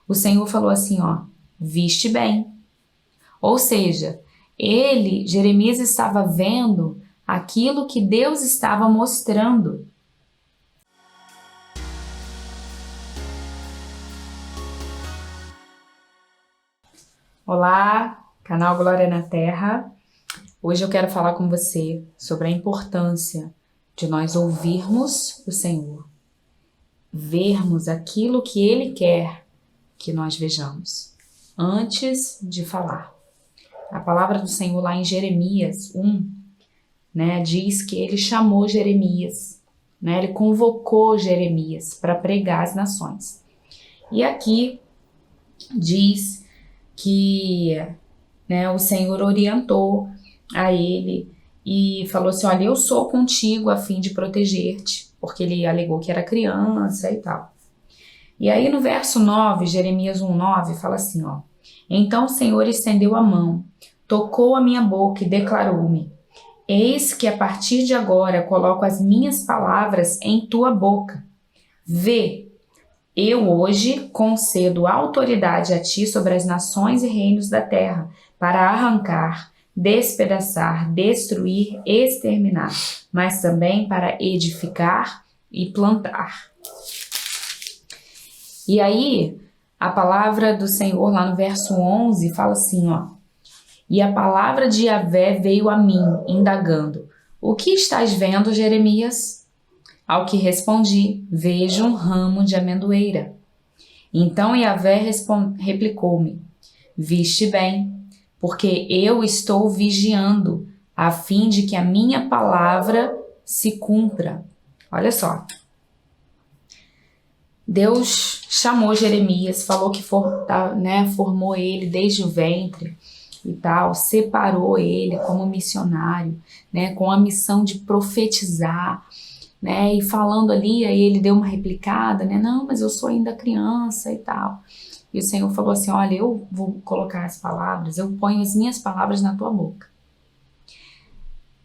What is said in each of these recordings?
o Senhor falou assim, ó, viste bem. Ou seja, Jeremias estava vendo aquilo que Deus estava mostrando. Olá, canal Glória na Terra. Hoje eu quero falar com você sobre a importância de nós ouvirmos o Senhor, vermos aquilo que Ele quer que nós vejamos, antes de falar. A palavra do Senhor lá em Jeremias 1, diz que Ele chamou Jeremias, Ele convocou Jeremias para pregar às nações. E aqui diz que o Senhor orientou a ele e falou assim, olha, eu sou contigo a fim de proteger-te, porque ele alegou que era criança e tal. E aí no verso 9, Jeremias 1:9, fala assim, ó, então o Senhor estendeu a mão, tocou a minha boca e declarou-me, eis que a partir de agora coloco as minhas palavras em tua boca. Vê, eu hoje concedo autoridade a ti sobre as nações e reinos da terra, para arrancar, despedaçar, destruir, exterminar, mas também para edificar e plantar. E aí, a palavra do Senhor lá no verso 11 fala assim, ó, e a palavra de Yahvé veio a mim, indagando, o que estás vendo, Jeremias? Ao que respondi, vejo um ramo de amendoeira. Então Yahvé replicou-me, viste bem, porque eu estou vigiando, a fim de que a minha palavra se cumpra. Olha só. Deus chamou Jeremias, falou que formou ele desde o ventre e tal, separou ele como missionário, com a missão de profetizar, e falando ali, aí ele deu uma replicada, não, mas eu sou ainda criança e tal. E o Senhor falou assim, olha, eu vou colocar as palavras, eu ponho as minhas palavras na tua boca.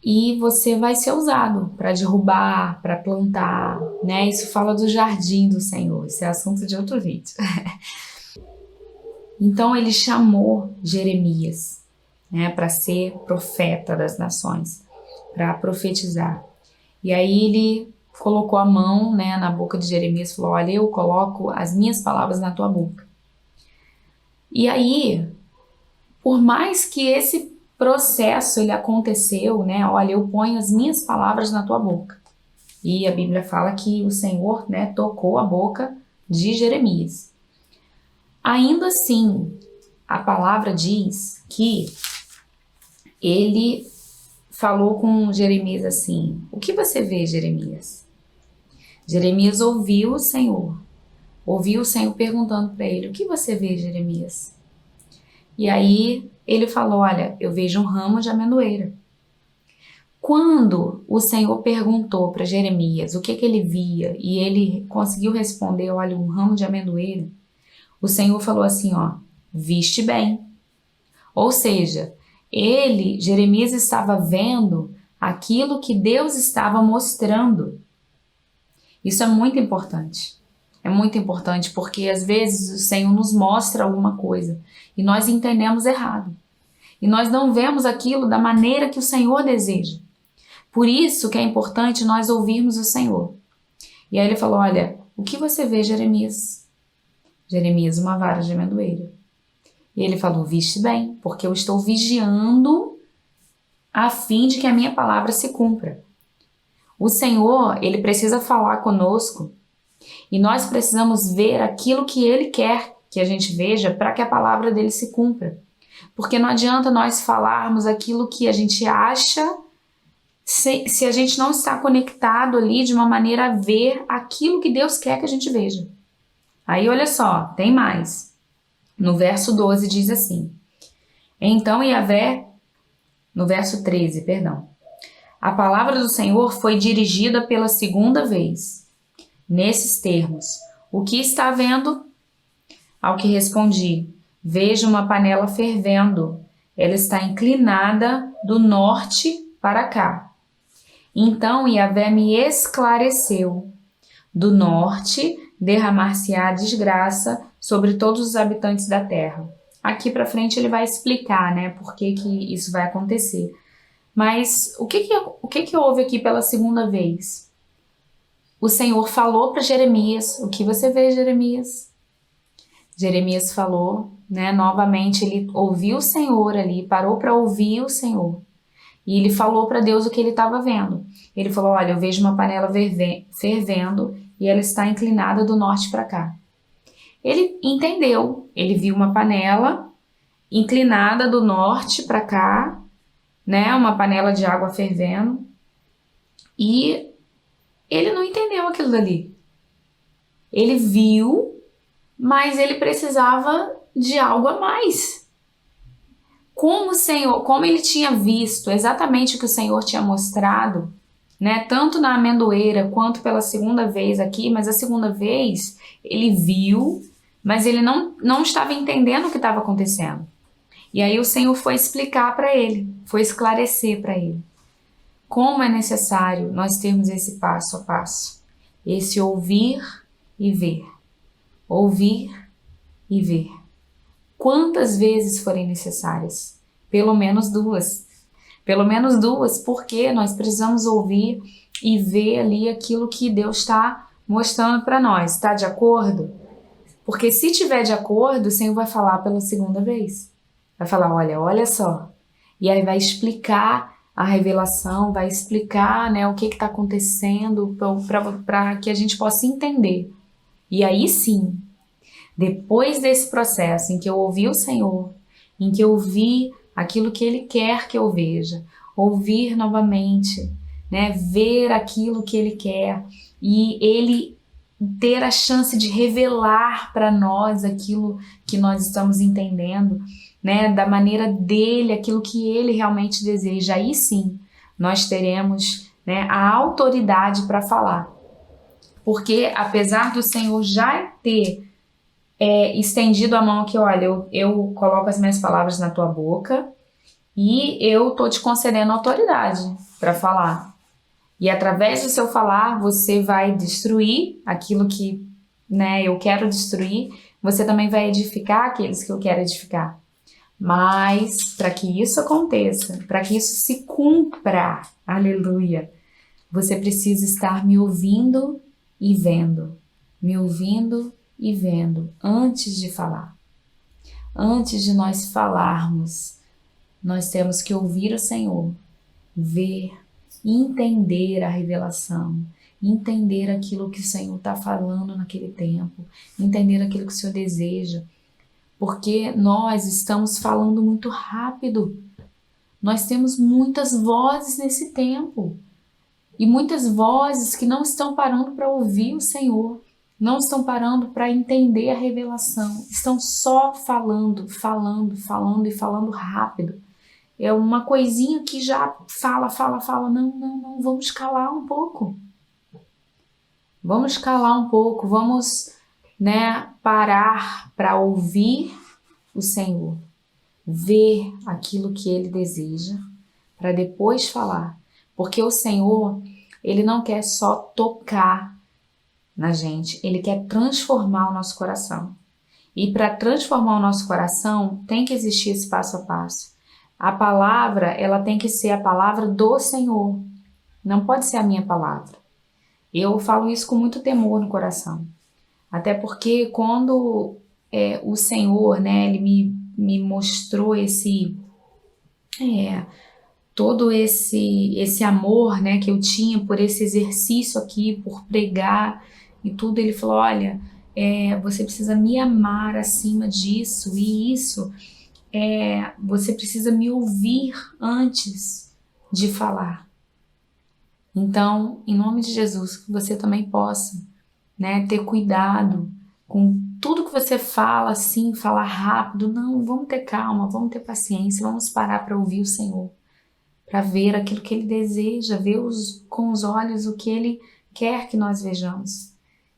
E você vai ser usado para derrubar, para plantar, Isso fala do jardim do Senhor, esse é assunto de outro vídeo. Então ele chamou Jeremias, para ser profeta das nações, para profetizar. E aí ele colocou a mão, na boca de Jeremias e falou, olha, eu coloco as minhas palavras na tua boca. E aí, por mais que esse processo ele aconteceu, olha, eu ponho as minhas palavras na tua boca. E a Bíblia fala que o Senhor, tocou a boca de Jeremias. Ainda assim, a palavra diz que ele falou com Jeremias assim, o que você vê, Jeremias? Jeremias ouviu o Senhor perguntando para ele, o que você vê, Jeremias? E aí ele falou, olha, eu vejo um ramo de amendoeira. Quando o Senhor perguntou para Jeremias o que ele via e ele conseguiu responder, olha, um ramo de amendoeira, o Senhor falou assim, ó, viste bem. Ou seja, Jeremias estava vendo aquilo que Deus estava mostrando. Isso é muito importante. É muito importante porque às vezes o Senhor nos mostra alguma coisa e nós entendemos errado. E nós não vemos aquilo da maneira que o Senhor deseja. Por isso que é importante nós ouvirmos o Senhor. E aí ele falou, olha, o que você vê, Jeremias? Jeremias, uma vara de amendoeira. E ele falou, viste bem, porque eu estou vigiando a fim de que a minha palavra se cumpra. O Senhor, Ele precisa falar conosco e nós precisamos ver aquilo que Ele quer que a gente veja para que a palavra dele se cumpra. Porque não adianta nós falarmos aquilo que a gente acha se a gente não está conectado ali de uma maneira a ver aquilo que Deus quer que a gente veja. Aí olha só, tem mais. No verso 12 diz assim, então Yahvé, no verso 13, perdão, a palavra do Senhor foi dirigida pela segunda vez, nesses termos, o que está vendo? Ao que respondi, vejo uma panela fervendo, ela está inclinada do norte para cá. Então Yahvé me esclareceu, do norte derramar-se-á desgraça sobre todos os habitantes da terra. Aqui para frente ele vai explicar, né, por que que isso vai acontecer. Mas o que que houve aqui pela segunda vez? O Senhor falou para Jeremias, o que você vê, Jeremias? Jeremias falou, né, novamente ele ouviu o Senhor ali, parou para ouvir o Senhor. E ele falou para Deus o que ele estava vendo. Ele falou, olha, eu vejo uma panela fervendo e ela está inclinada do norte para cá. Ele entendeu, ele viu uma panela inclinada do norte para cá, né, uma panela de água fervendo, e ele não entendeu aquilo dali. Ele viu, mas ele precisava de algo a mais. Como o Senhor, como ele tinha visto exatamente o que o Senhor tinha mostrado, né, tanto na amendoeira quanto pela segunda vez aqui, mas a segunda vez ele viu, mas ele não estava entendendo o que estava acontecendo. E aí o Senhor foi explicar para ele, foi esclarecer para ele como é necessário nós termos esse passo a passo, esse ouvir e ver, ouvir e ver. Quantas vezes forem necessárias? Pelo menos duas. Pelo menos duas, porque nós precisamos ouvir e ver ali aquilo que Deus está mostrando para nós. Está de acordo? Porque se tiver de acordo, o Senhor vai falar pela segunda vez. Vai falar, olha só. E aí vai explicar a revelação, vai explicar, né, o que está acontecendo para que a gente possa entender. E aí sim, depois desse processo em que eu ouvi o Senhor, em que eu vi aquilo que Ele quer que eu veja, ouvir novamente, né, ver aquilo que Ele quer e Ele ter a chance de revelar para nós aquilo que nós estamos entendendo, né, da maneira dele, aquilo que ele realmente deseja. Aí sim, nós teremos, né, a autoridade para falar. Porque apesar do Senhor já ter estendido a mão aqui, olha, eu coloco as minhas palavras na tua boca e eu tô te concedendo autoridade para falar. E através do seu falar, você vai destruir aquilo que, né, eu quero destruir, você também vai edificar aqueles que eu quero edificar. Mas, para que isso aconteça, para que isso se cumpra, aleluia, você precisa estar me ouvindo e vendo. Me ouvindo e vendo antes de falar. Antes de nós falarmos, nós temos que ouvir o Senhor, ver, entender a revelação, entender aquilo que o Senhor está falando naquele tempo, entender aquilo que o Senhor deseja. Porque nós estamos falando muito rápido. Nós temos muitas vozes nesse tempo. E muitas vozes que não estão parando para ouvir o Senhor. Não estão parando para entender a revelação. Estão só falando e falando rápido. É uma coisinha que já fala. Não, vamos calar um pouco. Vamos calar um pouco, vamos, né, parar para ouvir o Senhor, ver aquilo que Ele deseja, para depois falar. Porque o Senhor, Ele não quer só tocar na gente, Ele quer transformar o nosso coração. E para transformar o nosso coração, tem que existir esse passo a passo. A palavra, ela tem que ser a palavra do Senhor, não pode ser a minha palavra. Eu falo isso com muito temor no coração. Até porque quando o Senhor, né, Ele me mostrou todo esse amor, né, que eu tinha por esse exercício aqui, por pregar e tudo, Ele falou, olha, você precisa me amar acima disso e isso, você precisa me ouvir antes de falar. Então, em nome de Jesus, que você também possa, né, ter cuidado com tudo que você fala, assim, falar rápido. Não, vamos ter calma, vamos ter paciência, vamos parar para ouvir o Senhor, para ver aquilo que Ele deseja, ver com os olhos o que Ele quer que nós vejamos.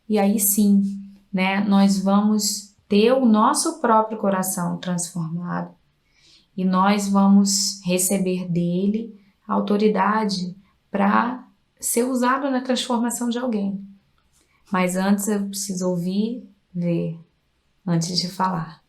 E aí sim, né, nós vamos ter o nosso próprio coração transformado e nós vamos receber dele a autoridade para ser usado na transformação de alguém. Mas antes eu preciso ouvir, ver, antes de falar.